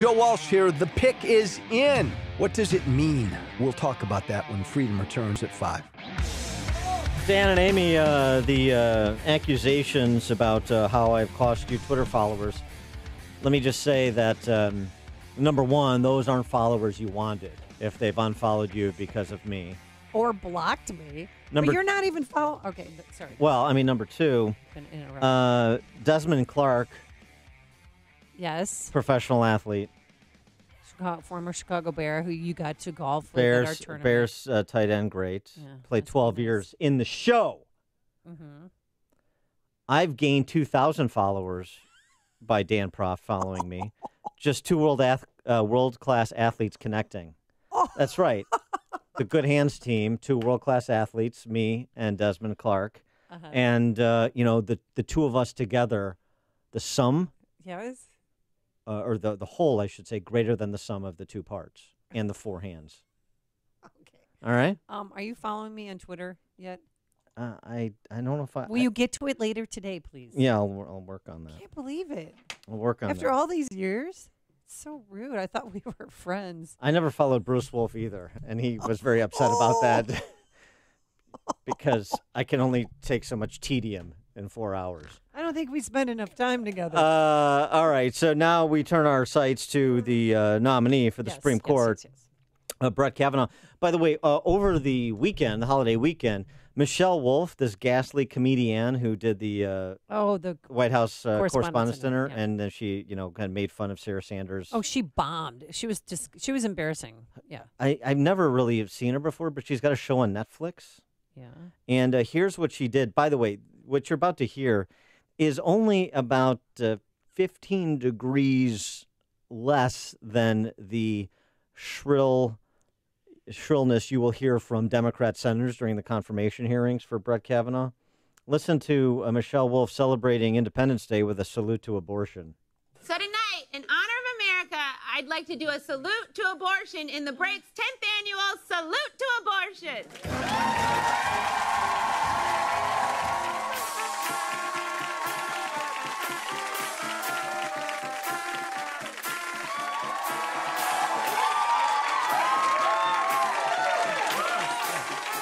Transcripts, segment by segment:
Joe Walsh here. The pick is in. What does it mean? We'll talk about that when Freedom returns at 5. Dan and Amy, the accusations about how I've cost you Twitter followers. Let me just say that, number one, those aren't followers you wanted if they've unfollowed you because of me. Or blocked me. But you're not even following. Okay, sorry. Well, I mean, number two, Desmond Clark. Yes. Professional athlete. Former Chicago Bear who you got to golf with at our tournament. Bears tight end, great. Yeah, played 12 years in the show. Mm-hmm. I've gained 2,000 followers by Dan Proft following me. Just two world-class athletes connecting. Oh. That's right. The Good Hands team, two world-class athletes, me and Desmond Clark. Uh-huh. And, the two of us together, the sum... Yes. Or the whole, I should say, greater than the sum of the two parts and the four hands. Okay. All right. Are you following me on Twitter yet? I don't know if I... Will you get to it later today, please? Yeah, I'll work on that. I can't believe it. I'll work on that. After all these years? It's so rude. I thought we were friends. I never followed Bruce Wolf either, and he was very upset about that because I can only take so much tedium in 4 hours. I don't think we spent enough time together. All right, so now we turn our sights to the nominee for the Supreme Court, Brett Kavanaugh. By the way, over the weekend, the holiday weekend, Michelle Wolf, this ghastly comedian who did the White House Correspondents' Dinner, and then she, kind of made fun of Sarah Sanders. Oh, she bombed. She was embarrassing. Yeah. I've never really seen her before, but she's got a show on Netflix. Yeah. And here's what she did. By the way, what you're about to hear is only about 15 degrees less than the shrillness you will hear from Democrat senators during the confirmation hearings for Brett Kavanaugh. Listen to Michelle Wolf celebrating Independence Day with a salute to abortion. So tonight, in honor of America, I'd like to do a salute to abortion in the Break's 10th annual Salute to Abortion.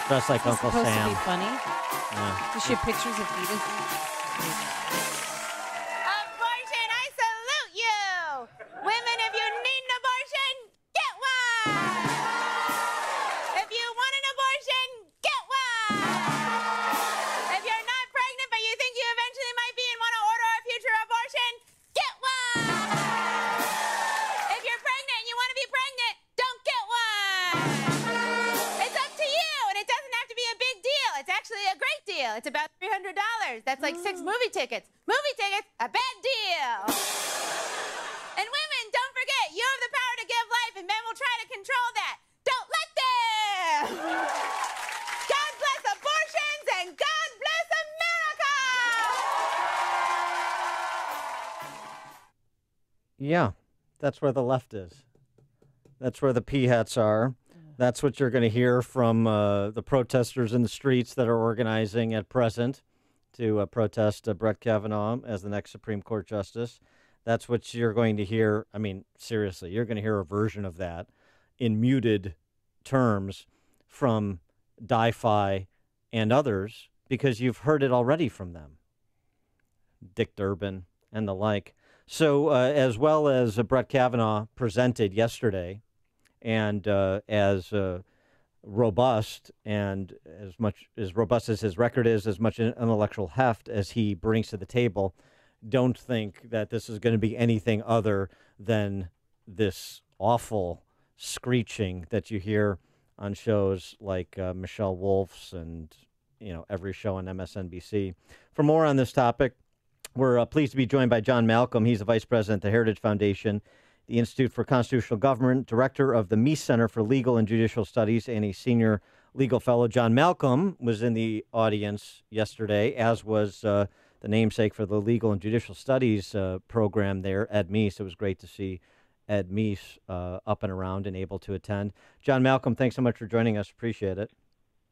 Just like Uncle Sam. Supposed to be funny. Yeah. Does she have pictures of fetuses? Abortion, I salute you! Women, if you need an abortion, get one! If you want an abortion, get one! If you're not pregnant but you think you eventually might be and want to order a future abortion, get one! If you're pregnant and you want to be pregnant, don't get one! It's up to you, and it doesn't have to be a big deal. It's actually a great deal. It's about $300. That's like 6 movie tickets. Movie tickets, a bad deal. And women, don't forget, you have the power to give life, and men will try to control that. Don't let them! God bless abortions, and God bless America! Yeah, that's where the left is. That's where the P-hats are. That's what you're going to hear from the protesters in the streets that are organizing at present to protest Brett Kavanaugh as the next Supreme Court justice. That's what you're going to hear. I mean, seriously, you're going to hear a version of that in muted terms from Di-Fi and others because you've heard it already from them. Dick Durbin and the like. So as well as Brett Kavanaugh presented yesterday, and as robust and as robust as his record is, as much intellectual heft as he brings to the table, don't think that this is going to be anything other than this awful screeching that you hear on shows like Michelle Wolf's and every show on MSNBC. For more on this topic, we're pleased to be joined by John Malcolm. He's the vice president of the Heritage Foundation, the Institute for Constitutional Government, director of the Meese Center for Legal and Judicial Studies, and a senior legal fellow. John Malcolm was in the audience yesterday, as was the namesake for the Legal and Judicial Studies program there, Ed Meese. It was great to see Ed Meese up and around and able to attend. John Malcolm, thanks so much for joining us. Appreciate it.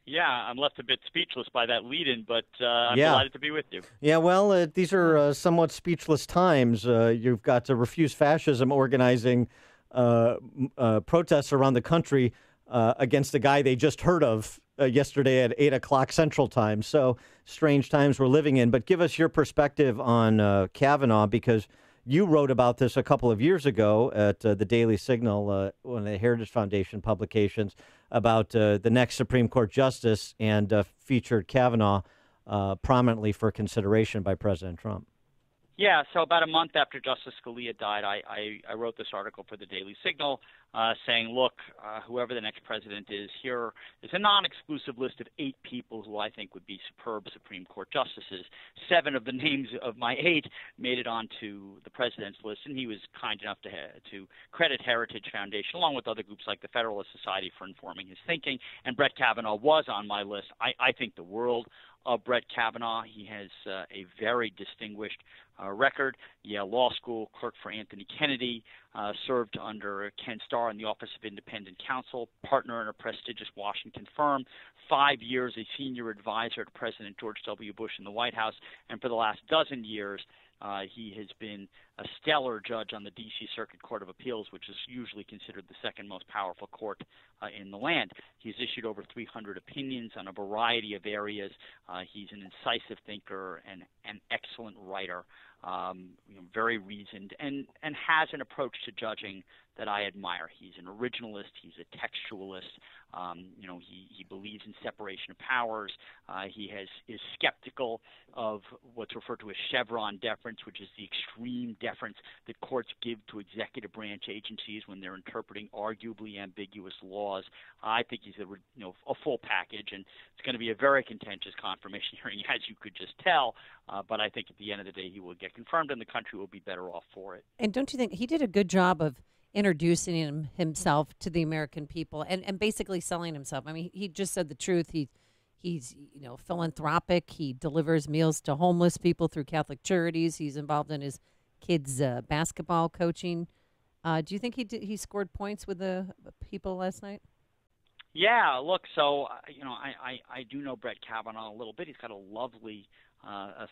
Yeah, I'm left a bit speechless by that lead-in, but I'm delighted to be with you. Yeah, well, these are somewhat speechless times. You've got Refuse Fascism organizing protests around the country against a guy they just heard of yesterday at 8 o'clock Central Time. So strange times we're living in. But give us your perspective on Kavanaugh, because you wrote about this a couple of years ago at the Daily Signal, one of the Heritage Foundation publications, about the next Supreme Court justice, and featured Kavanaugh prominently for consideration by President Trump. Yeah, so about a month after Justice Scalia died, I wrote this article for the Daily Signal saying, look, whoever the next president is, here is a non-exclusive list of 8 people who I think would be superb Supreme Court justices. 7 of the names of my 8 made it onto the president's list, and he was kind enough to credit Heritage Foundation, along with other groups like the Federalist Society, for informing his thinking, and Brett Kavanaugh was on my list. I think the world of Brett Kavanaugh. He has a very distinguished record. Yale Law School, clerk for Anthony Kennedy, served under Ken Starr in the Office of Independent Counsel, partner in a prestigious Washington firm, 5 years a senior advisor to President George W. Bush in the White House, and for the last dozen years, he has been a stellar judge on the D.C. Circuit Court of Appeals, which is usually considered the second most powerful court in the land. He's issued over 300 opinions on a variety of areas. He's an incisive thinker and an excellent writer, very reasoned, and has an approach to judging that I admire. He's an originalist. He's a textualist. He believes in separation of powers. He is skeptical of what's referred to as Chevron deference, which is the extreme deference that courts give to executive branch agencies when they're interpreting arguably ambiguous laws. I think he's a full package, and it's going to be a very contentious confirmation hearing, as you could just tell. But I think at the end of the day, he will get confirmed, and the country will be better off for it. And don't you think he did a good job of introducing himself to the American people and basically selling himself? I mean, he just said the truth. He's philanthropic. He delivers meals to homeless people through Catholic charities. He's involved in his kids' basketball coaching. Do you think he scored points with the people last night? Yeah, look, so I do know Brett Kavanaugh a little bit. He's got a lovely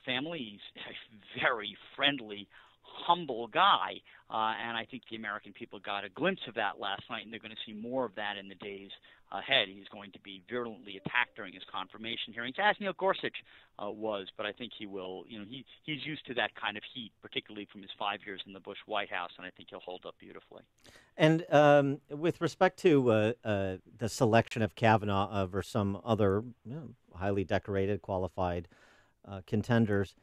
family. He's a very friendly, humble guy, and I think the American people got a glimpse of that last night, and they're going to see more of that in the days ahead. He's going to be virulently attacked during his confirmation hearings, as Neil Gorsuch was, but I think he will, he's used to that kind of heat, particularly from his 5 years in the Bush White House, and I think he'll hold up beautifully. And with respect to the selection of Kavanaugh over some other highly decorated, qualified contenders,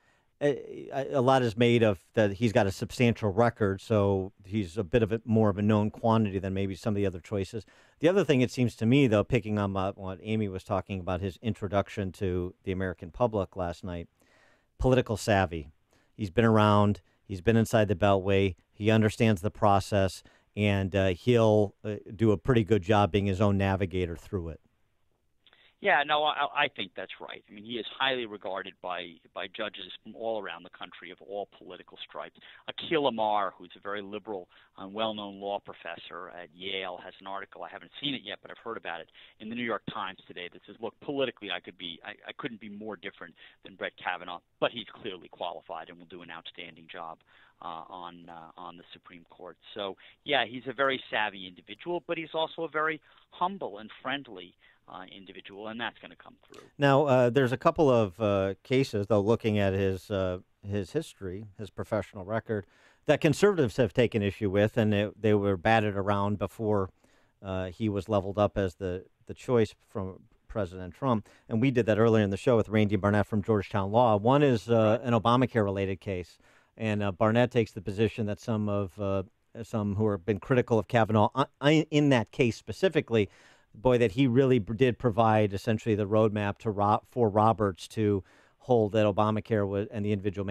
a lot is made of that he's got a substantial record, so he's a bit of more of a known quantity than maybe some of the other choices. The other thing, it seems to me, though, picking on what Amy was talking about, his introduction to the American public last night, political savvy. He's been around. He's been inside the Beltway. He understands the process, and he'll do a pretty good job being his own navigator through it. Yeah, no, I think that's right. I mean, he is highly regarded by judges from all around the country of all political stripes. Akhil Amar, who's a very liberal and well-known law professor at Yale, has an article, I haven't seen it yet, but I've heard about it, in the New York Times today that says, look, politically I couldn't be more different than Brett Kavanaugh, but he's clearly qualified and will do an outstanding job on the Supreme Court. So, yeah, he's a very savvy individual, but he's also a very humble and friendly individual, and that's going to come through. Now, there's a couple of cases, though, looking at his history, his professional record, that conservatives have taken issue with, and they were batted around before he was leveled up as the choice from President Trump. And we did that earlier in the show with Randy Barnett from Georgetown Law. One is an Obamacare-related case, and Barnett takes the position that some who have been critical of Kavanaugh in that case specifically, that he really did provide essentially the roadmap for Roberts to hold that Obamacare and the individual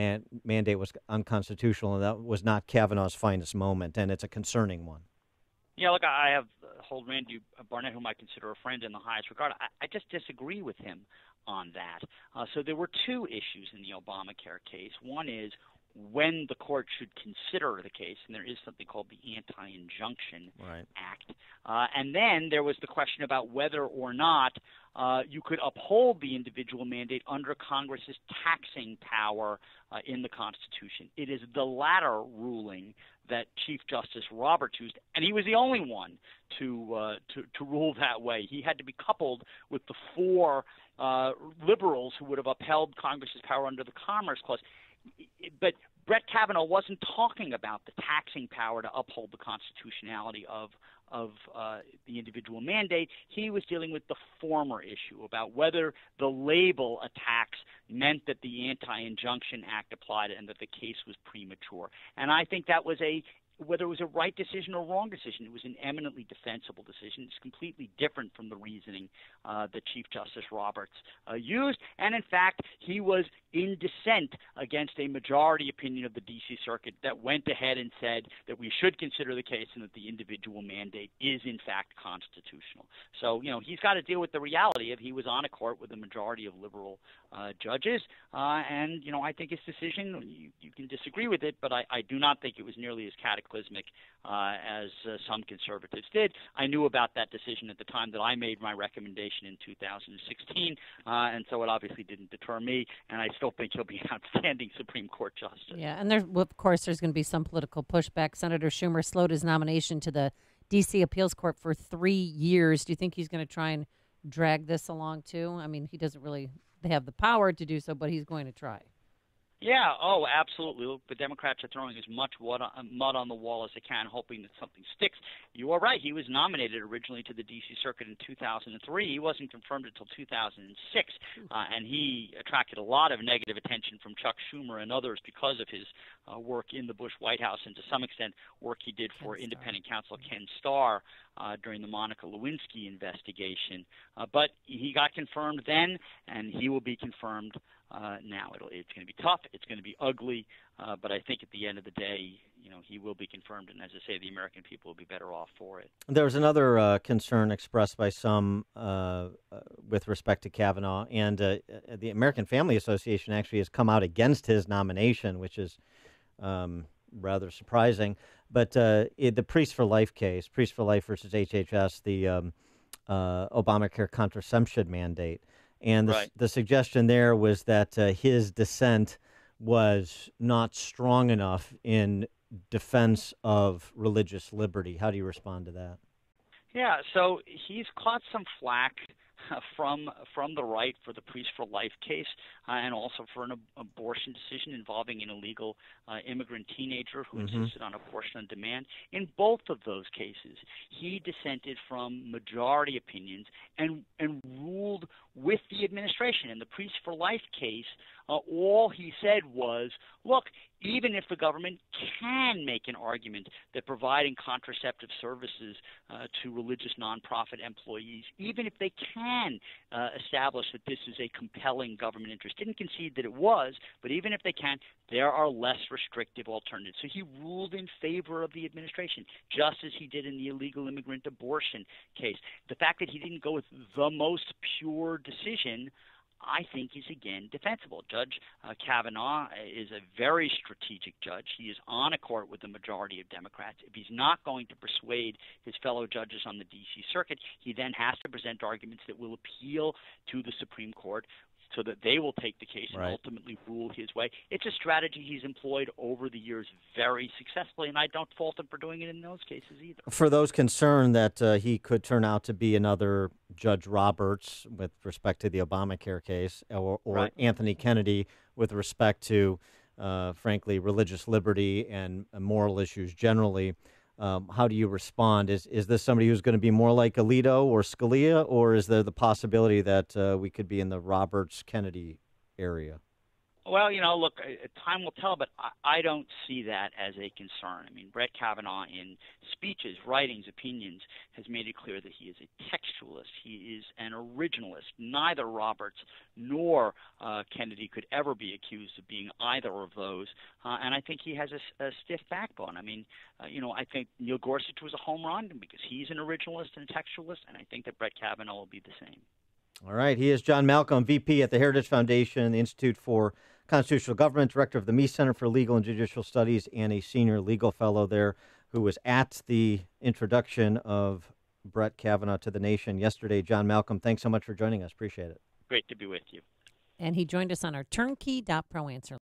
mandate was unconstitutional, and that was not Kavanaugh's finest moment, and it's a concerning one. Yeah, look, I hold Randy Barnett, whom I consider a friend in the highest regard. I just disagree with him on that. So there were two issues in the Obamacare case. One is, when the court should consider the case, and there is something called the Anti-Injunction Act. And then there was the question about whether or not you could uphold the individual mandate under Congress's taxing power in the Constitution. It is the latter ruling that Chief Justice Roberts used, and he was the only one to rule that way. He had to be coupled with the four liberals who would have upheld Congress's power under the Commerce Clause. But Brett Kavanaugh wasn't talking about the taxing power to uphold the constitutionality of the individual mandate. He was dealing with the former issue about whether the label a tax meant that the Anti-Injunction Act applied and that the case was premature. And I think that was whether it was a right decision or wrong decision, it was an eminently defensible decision. It's completely different from the reasoning that Chief Justice Roberts used. And in fact, he was in dissent against a majority opinion of the D.C. Circuit that went ahead and said that we should consider the case and that the individual mandate is in fact constitutional. So, he's got to deal with the reality of he was on a court with a majority of liberal judges. And, I think his decision, you can disagree with it, but I do not think it was nearly as cataclysmic as some conservatives did. I knew about that decision at the time that I made my recommendation in 2016, and so it obviously didn't deter me, and I still think he'll be an outstanding Supreme Court justice. Yeah, and of course there's going to be some political pushback. Senator Schumer slowed his nomination to the D.C. Appeals Court for 3 years. Do you think he's going to try and drag this along too? I mean, he doesn't really have the power to do so, but he's going to try. Yeah, absolutely. Look, the Democrats are throwing as much mud on the wall as they can, hoping that something sticks. You are right. He was nominated originally to the D.C. Circuit in 2003. He wasn't confirmed until 2006, and he attracted a lot of negative attention from Chuck Schumer and others because of his work in the Bush White House and to some extent work he did for independent counsel Ken Starr during the Monica Lewinsky investigation. But he got confirmed then, and he will be confirmed now. It's going to be tough. It's going to be ugly. But I think at the end of the day, he will be confirmed. And as I say, the American people will be better off for it. There was another concern expressed by some with respect to Kavanaugh. And the American Family Association actually has come out against his nomination, which is rather surprising. But the Priest for Life case, Priest for Life versus HHS, the Obamacare contraception mandate. And the suggestion there was that his dissent was not strong enough in defense of religious liberty. How do you respond to that? Yeah, so he's caught some flack from the right for the Priest for Life case and also for an abortion decision involving an illegal immigrant teenager who insisted on abortion on demand. In both of those cases, he dissented from majority opinions and ruled with the administration. In the Priest for Life case, all he said was, look, even if the government can make an argument that providing contraceptive services to religious nonprofit employees, even if they can establish that this is a compelling government interest, didn't concede that it was, but even if they can, there are less restrictive alternatives. So he ruled in favor of the administration, just as he did in the illegal immigrant abortion case. The fact that he didn't go with the most pure decision, I think, is again defensible. Judge Kavanaugh is a very strategic judge. He is on a court with the majority of Democrats. If he's not going to persuade his fellow judges on the D.C. Circuit, he then has to present arguments that will appeal to the Supreme Court so that they will take the case and ultimately rule his way. It's a strategy he's employed over the years very successfully, and I don't fault him for doing it in those cases either. For those concerned that he could turn out to be another Judge Roberts with respect to the Obamacare case or Anthony Kennedy with respect to, frankly, religious liberty and moral issues generally, how do you respond? Is this somebody who's going to be more like Alito or Scalia, or is there the possibility that we could be in the Roberts-Kennedy area? Well, look, time will tell, but I don't see that as a concern. I mean, Brett Kavanaugh, in speeches, writings, opinions, has made it clear that he is a textualist. He is an originalist. Neither Roberts nor Kennedy could ever be accused of being either of those, and I think he has a stiff backbone. I mean, I think Neil Gorsuch was a home run because he's an originalist and a textualist, and I think that Brett Kavanaugh will be the same. All right. He is John Malcolm, VP at the Heritage Foundation, the Institute for Constitutional Government, Director of the Meese Center for Legal and Judicial Studies, and a senior legal fellow there who was at the introduction of Brett Kavanaugh to the nation yesterday. John Malcolm, thanks so much for joining us. Appreciate it. Great to be with you. And he joined us on our turnkey.pro answer